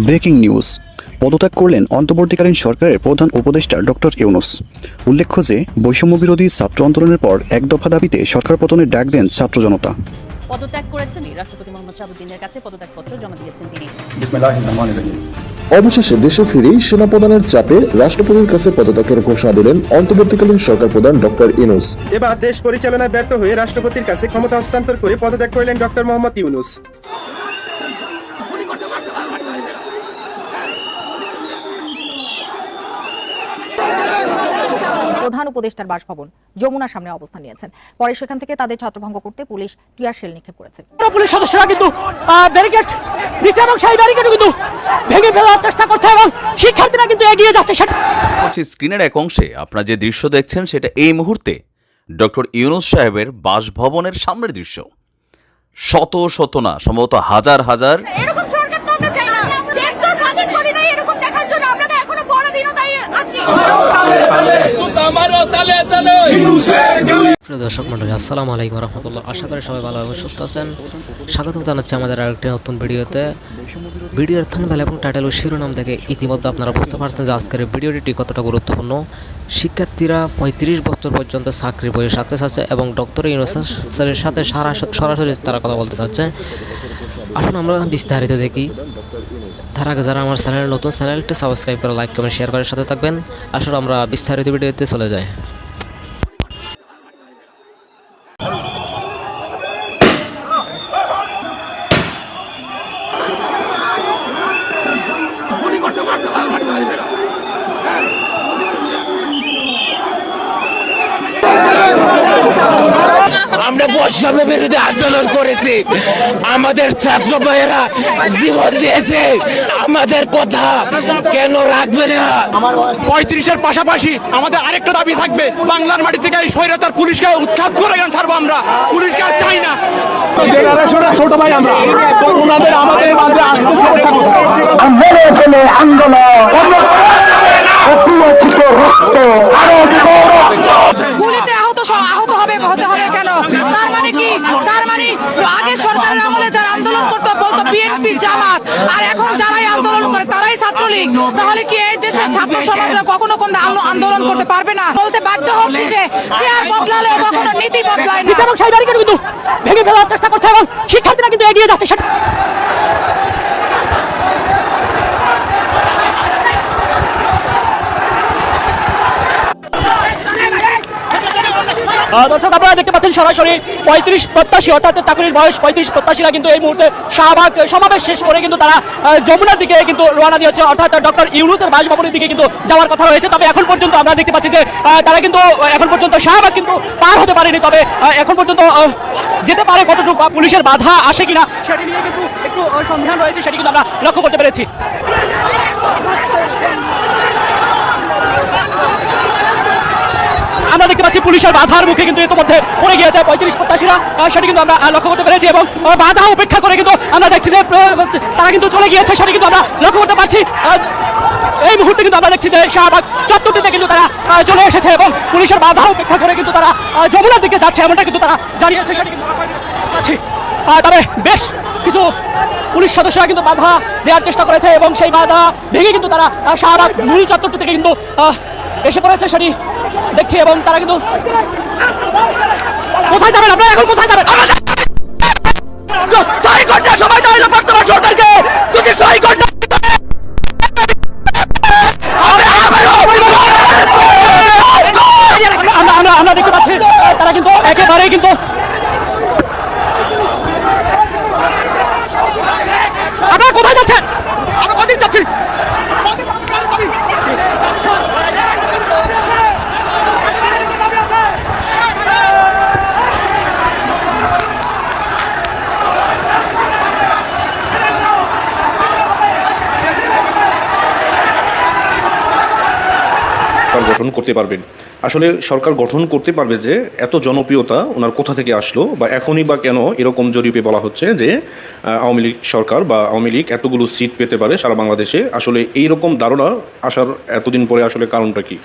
Breaking news. পদত্যাগ করলেন অন্তর্বর্তীকালীন সরকারের প্রধান উপদেষ্টা ডক্টর ইউনূস। উল্লেখ্য যে বৈষম্যবিরোধী ছাত্র আন্দোলনের পর এক দফা দাবিতে সরকার পতনের ডাক দেন ছাত্র জনতা। পদত্যাগ করেছেন রাষ্ট্রপতি মোহাম্মদ শাহাবুদ্দিনের কাছে পদত্যাগপত্র জমা দিয়েছেন তিনি। অবশেষে দেশে ফিরেই সেনাপ্রধানের চাপে রাষ্ট্রপতির কাছে পদত্যাগের ঘোষণা দিলেন অন্তর্বর্তীকালীন সরকার প্রধান ডক্টর ইউনূস। এবার দেশ পরিচালনায় ব্যর্থ হয়ে রাষ্ট্রপতির কাছে ক্ষমতা হস্তান্তর করে পদত্যাগ করলেন ডক্টর মোহাম্মদ ইউনূস। প্রধান উপদেষ্টার বাসভবন যমুনার সামনে অবস্থান নিয়েছেন। পরে সেখান থেকে তাদের ছত্রভঙ্গ করতে পুলিশ টিয়ার শেল নিক্ষেপ করেছে। পুলিশ সদস্যরা কিন্তু ব্যারিকেড নিচে এবং সেই ব্যারিকেডও কিন্তু ভেঙে ফেলার চেষ্টা করছে এবং শিক্ষার্থীরা কিন্তু এগিয়ে যাচ্ছে। স্ক্রিনের এক অংশে আপনারা যে দৃশ্য দেখছেন সেটা এই মুহূর্তে ডক্টর ইউনূস সাহেবের বাসভবনের সামনের দৃশ্য। শত শত না, সম্ভবত হাজার হাজার প্রিয় দর্শক মন্ডলী, আসসালামু আলাইকুম রহমতুল্লাহ। আশা করি সবাই ভালো এবং সুস্থ আছেন। স্বাগতম জানাচ্ছি আমাদের আরেকটি নতুন ভিডিওতে। ভিডিওর থাম্বনেল এবং টাইটেল ও শিরোনাম থেকে ইতিমধ্যে আপনারা বুঝতে পারছেন যে আজকের ভিডিওটি কতটা গুরুত্বপূর্ণ। শিক্ষার্থীরা 35 বছর পর্যন্ত চাকরি বয়ে থাকতে চাচ্ছে এবং ডক্টর ইউনূসের সাথে সরাসরি তারা কথা বলতে চাচ্ছে। আসুন আমরা বিস্তারিত দেখি। তার আগে যারা আমার চ্যানেল নতুন, চ্যানেলটি সাবস্ক্রাইব করে লাইক কমেন্ট শেয়ার করার সাথে থাকবেন। আসলে আমরা বিস্তারিত ভিডিওতে চলে যাই। আমরা বৈষম্য বিরোধী আন্দোলন করেছি, আমাদের ছাত্র ভাইয়েরা জীবন দিয়েছে, আমাদের কথা কেন রাখবে না? 35-এর পাশাপাশি আমাদের আরেকটা দাবি থাকবে, বাংলার মাটি থেকে এই স্বৈরাচার পুলিশকে উৎখাত করে ছাড়বো আমরা। পুলিশকে আর চাই না। জেনারেশনের ছোট ভাই আমরা, ওনাদের আমাদের মাঝে আসতে সমস্যা কোথায়? গুলিতে আহত হতে হবে কেন? তার মানে কি? তার মানে আগে সরকারের আমলে যারা আন্দোলন করতো বলতো বিএনপি জামাত, আর এখন যারাই আন্দোলন করে তারাই ছাত্রলীগ। তাহলে কি এই দেশের ছাত্র সমাজরা কখনো কোন আন্দোলন করতে পারবে না? বলতে বাধ্য হচ্ছে যে চেয়ার বদলালেও কখনো নীতি বদলায় না। এবং সেই ব্যারিকেড কিন্তু ভেঙে ফেলার চেষ্টা করছে এবং শিক্ষার্থীরা কিন্তু এগিয়ে যাচ্ছে। দর্শক, আপনারা দেখতে পাচ্ছেন সরাসরি 35 প্রত্যাশী, অর্থাৎ চাকরির বয়স 35 প্রত্যাশীরা কিন্তু এই মুহূর্তে শাহবাগ সমাবেশ শেষ করে কিন্তু তারা যমুনার দিকে কিন্তু রওনা দিয়েছে, অর্থাৎ ডক্টর ইউনূসের বাসভবনের দিকে কিন্তু যাওয়ার কথা রয়েছে। তবে এখন পর্যন্ত আমরা দেখতে পাচ্ছি যে তারা কিন্তু এখন পর্যন্ত শাহবাগ কিন্তু পার হতে পারেনি। তবে এখন পর্যন্ত যেতে পারে কতটুকু, পুলিশের বাধা আসে কিনা সেটি নিয়ে কিন্তু একটু সন্ধান রয়েছে, সেটি কিন্তু আমরা লক্ষ্য করতে পেরেছি। আমরা দেখতে পাচ্ছি পুলিশের বাধার মুখে কিন্তু ইতিমধ্যে পড়ে গিয়েছে 35 প্রত্যাশীরা, সেটি কিন্তু আমরা লক্ষ্য করতে পেরেছি এবং বাধা উপেক্ষা করে কিন্তু আমরা দেখছি যে তারা কিন্তু চলে গিয়েছে, সেটি কিন্তু আমরা লক্ষ্য করতে পারছি। এই মুহূর্তে কিন্তু আমরা দেখছি যে শাহবাগ চত্বরটিতে কিন্তু তারা চলে এসেছে এবং পুলিশের বাধা উপেক্ষা করে কিন্তু তারা যমুনার দিকে যাচ্ছে, এমনটা কিন্তু তারা জানিয়েছে, সেটি কিন্তু আমরা পাচ্ছি। তবে বেশ কিছু পুলিশ সদস্যরা কিন্তু বাধা দেওয়ার চেষ্টা করেছে এবং সেই বাধা ভেঙে কিন্তু তারা শাহবাগ মূল চত্বরটি থেকে কিন্তু এসে পড়েছে, সেটি দেখছি। এবং তারা কিন্তু কোথায় যাবেন? আপনারা এখন কোথায় যাবেন? সবাই চাইল বর্তমান সরকারকে যদি সহি করতে আমরা দেখতে পাচ্ছি তারা কিন্তু একেবারেই কিন্তু আপনারা কোথায় যাচ্ছেন? আমরা কোথায় যাচ্ছি? গঠন করতে পারবেন। আসলে সরকার গঠন করতে পারবে যে এত জনপ্রিয়তা ওনার কোথা থেকে আসলো, বা এখনই বা কেন এরকম জরিপে বলা হচ্ছে যে আওয়ামী লীগ সরকার বা আওয়ামী লীগ এতগুলো সিট পেতে পারে সারা বাংলাদেশে। আসলে এইরকম ধারণা আসার এতদিন পরে আসলে কারণটা কি?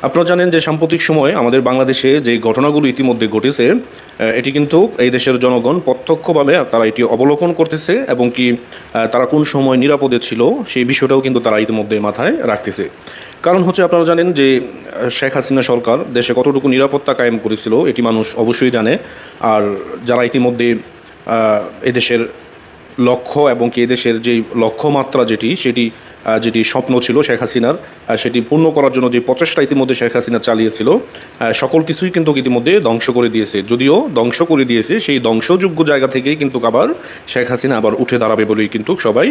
আপনারা জানেন যে সাম্প্রতিক সময়ে আমাদের বাংলাদেশে যে ঘটনাগুলো ইতিমধ্যে ঘটেছে, এটি কিন্তু এই দেশের জনগণ প্রত্যক্ষভাবে তারা এটি অবলোকন করতেছে এবং কি তারা কোন সময় নিরাপদে ছিল সেই বিষয়টাও কিন্তু তারা ইতিমধ্যে মাথায় রাখতেছে। কারণ হচ্ছে আপনারা জানেন যে শেখ হাসিনা সরকার দেশে কতটুকু নিরাপত্তা কায়েম করেছিল এটি মানুষ অবশ্যই জানে। আর যারা ইতিমধ্যে এদেশের লক্ষ্য এবং কি এদেশের যেই লক্ষ্যমাত্রা যেটি স্বপ্ন ছিল শেখ হাসিনার, সেটি পূর্ণ করার জন্য যে প্রচেষ্টা ইতিমধ্যে শেখ হাসিনা চালিয়েছিল, সকল কিছুই কিন্তু ইতিমধ্যে ধ্বংস করে দিয়েছে। যদিও ধ্বংস করে দিয়েছে, সেই ধ্বংসযোগ্য জায়গা থেকেই কিন্তু আবার শেখ হাসিনা আবার উঠে দাঁড়াবে বলেই কিন্তু সবাই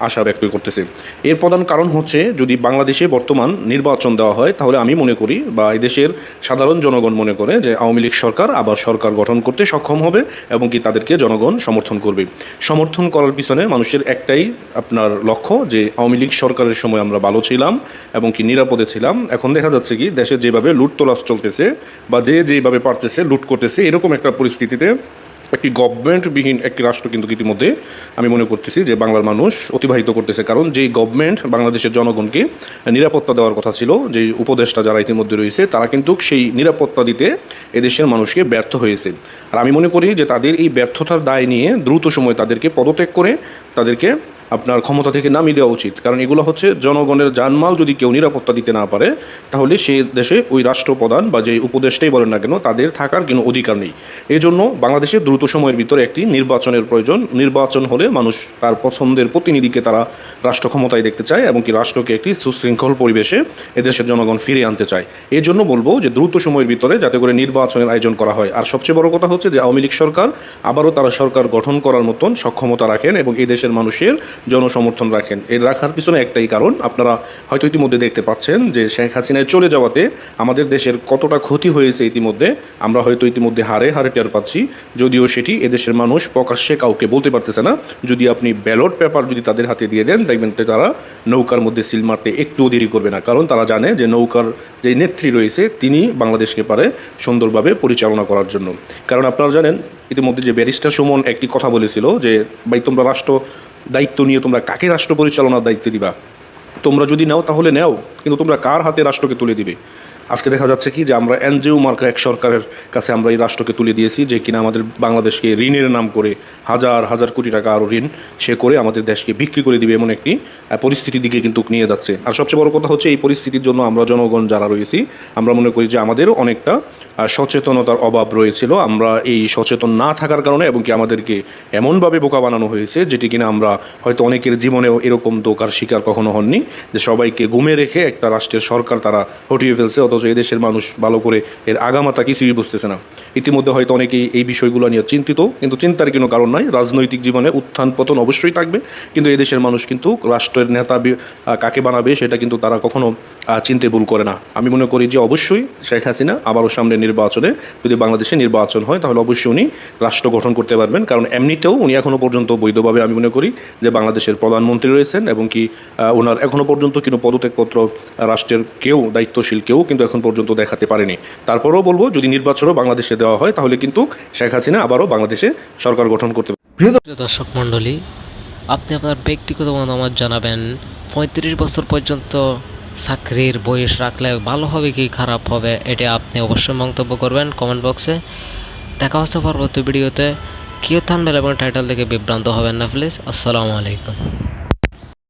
আশা ব্যক্ত করতেছে। এর প্রধান কারণ হচ্ছে যদি বাংলাদেশে বর্তমান নির্বাচন দেওয়া হয় তাহলে আমি মনে করি বা এদেশের সাধারণ জনগণ মনে করে যে আওয়ামী লীগ সরকার আবার সরকার গঠন করতে সক্ষম হবে এবং কি তাদেরকে জনগণ সমর্থন করবে। সমর্থন করার পিছনে মানুষের একটাই আপনার লক্ষ্য যে আওয়ামী লীগ সরকারের সময় আমরা ভালো ছিলাম এবং কি নিরাপদে ছিলাম। এখন দেখা যাচ্ছে কি দেশে যেভাবে লুটতলাশ চলতেছে বা যেভাবে পারতেছে লুট করতেছে, এরকম একটা পরিস্থিতিতে একটি গভর্নমেন্টবিহীন একটি রাষ্ট্র কিন্তু ইতিমধ্যে আমি মনে করতেছি যে বাংলার মানুষ অতিবাহিত করতেছে। কারণ যেই গভর্নমেন্ট বাংলাদেশের জনগণকে নিরাপত্তা দেওয়ার কথা ছিল, যেই উপদেষ্টা যারা ইতিমধ্যে রয়েছে তারা কিন্তু সেই নিরাপত্তা দিতে এদেশের মানুষকে ব্যর্থ হয়েছে। আর আমি মনে করি যে তাদের এই ব্যর্থতার দায় নিয়ে দ্রুত সময়ে তাদেরকে পদত্যাগ করে তাদেরকে আপনার ক্ষমতা থেকে নামিয়ে দেওয়া উচিত। কারণ এগুলো হচ্ছে জনগণের জানমাল যদি কেউ নিরাপত্তা দিতে না পারে তাহলে সেই দেশে ওই রাষ্ট্রপ্রধান বা যে উপদেষ্টাই বলেন না কেন তাদের থাকার কোনো অধিকার নেই। এই জন্য বাংলাদেশে দ্রুত সময়ের ভিতরে একটি নির্বাচনের প্রয়োজন। নির্বাচন হলে মানুষ তার পছন্দের প্রতিনিধিকে তারা রাষ্ট্র ক্ষমতায় দেখতে চায় এবং কি রাষ্ট্রকে একটি সুশৃঙ্খল পরিবেশে এদেশের জনগণ ফিরিয়ে আনতে চায়। এই জন্য বলবো যে দ্রুত সময়ের ভিতরে যাতে করে নির্বাচনের আয়োজন করা হয়। আর সবচেয়ে বড় কথা হচ্ছে যে আওয়ামী লীগ সরকার আবারও তারা সরকার গঠন করার মতন সক্ষমতা রাখেন এবং এই দেশের মানুষের জনসমর্থন রাখেন। এর রাখার পিছনে একটাই কারণ, আপনারা হয়তো ইতিমধ্যে দেখতে পাচ্ছেন যে শেখ হাসিনায় চলে যাওয়াতে আমাদের দেশের কতটা ক্ষতি হয়েছে ইতিমধ্যে আমরা হয়তো ইতিমধ্যে হারে টের পাচ্ছি, যদিও সেটি এদেশের মানুষ প্রকাশ্যে কাউকে বলতে পারতেছে না। যদি আপনি ব্যালট পেপার যদি তাদের হাতে দিয়ে দেন দেখবেন তারা নৌকার মধ্যে সিল মারতে একটুও দেরি করবে না, কারণ তারা জানে যে নৌকার যে নেত্রী রয়েছে তিনি বাংলাদেশকে পারে সুন্দরভাবে পরিচালনা করার জন্য। কারণ আপনারা জানেন ইতিমধ্যে যে ব্যারিস্টার সুমন একটি কথা বলেছিল যে ভাই তোমরা রাষ্ট্র দায়িত্ব নিয়ে তোমরা কাকে রাষ্ট্র পরিচালনার দায়িত্ব দিবা, তোমরা যদি নাও তাহলে নাও, কিন্তু তোমরা কার হাতে রাষ্ট্রকে তুলে দিবে। আজকে দেখা যাচ্ছে কি যে আমরা এনজিও মার্কা এক সরকারের কাছে আমরা এই রাষ্ট্রকে তুলে দিয়েছি যে কিনা আমাদের বাংলাদেশকে ঋণের নাম করে হাজার হাজার কোটি টাকা আরও ঋণ সে করে আমাদের দেশকে বিক্রি করে দিবে এমন একটি পরিস্থিতির দিকে কিন্তু নিয়ে যাচ্ছে। আর সবচেয়ে বড় কথা হচ্ছে এই পরিস্থিতির জন্য আমরা জনগণ যারা রয়েছি আমরা মনে করি যে আমাদেরও অনেকটা সচেতনতার অভাব রয়েছিল। আমরা এই সচেতন না থাকার কারণে এবং কি আমাদেরকে এমনভাবে বোকা বানানো হয়েছে যেটি কিনা আমরা হয়তো অনেকের জীবনেও এরকম ধোঁকার শিকার কখনো হননি, যে সবাইকে গুমে রেখে একটা রাষ্ট্রের সরকার তারা হটিয়ে ফেলছে, অথচ এদেশের মানুষ ভালো করে এর আগামাতা কিছুই বুঝতেছে না। ইতিমধ্যে হয়তো অনেকেই এই বিষয়গুলো নিয়ে চিন্তিত, কিন্তু চিন্তার কোনো কারণ নাই। রাজনৈতিক জীবনে উত্থান পতন অবশ্যই থাকবে, কিন্তু এদেশের মানুষ কিন্তু রাষ্ট্রের নেতা কাকে বানাবে সেটা কিন্তু তারা কখনো চিন্তে ভুল করে না। আমি মনে করি যে অবশ্যই শেখ হাসিনা আবারও সামনে নির্বাচনে যদি বাংলাদেশে নির্বাচন হয় তাহলে অবশ্যই উনি রাষ্ট্র গঠন করতে পারবেন। কারণ এমনিতেও উনি এখনও পর্যন্ত বৈধভাবে আমি মনে করি যে বাংলাদেশের প্রধানমন্ত্রী রয়েছেন এবং কি ওনার এখনও পর্যন্ত কোনো পদত্যাগপত্র রাষ্ট্রের কেউ দায়িত্বশীল কেউ কিন্তু এখন পর্যন্ত দেখাতে পারেনি। তারপরেও বলবো যদি নির্বাচনও বাংলাদেশে দেওয়া হয় তাহলে কিন্তু শেখ হাসিনা আবারও বাংলাদেশে সরকার গঠন করতে পারবে। প্রিয় দর্শক মণ্ডলী, আপনি আপনার ব্যক্তিগত মতামত জানাবেন। 35 বছর পর্যন্ত চাকরির বয়স রাখলে ভালো হবে কি খারাপ হবে এটা আপনি অবশ্যই মন্তব্য করবেন কমেন্ট বক্সে। দেখা হচ্ছে পরবর্তী ভিডিওতে। কেউ থাম্বনেল এবং টাইটেল থেকে বিভ্রান্ত হবেন না প্লিজ। আসসালামু আলাইকুম।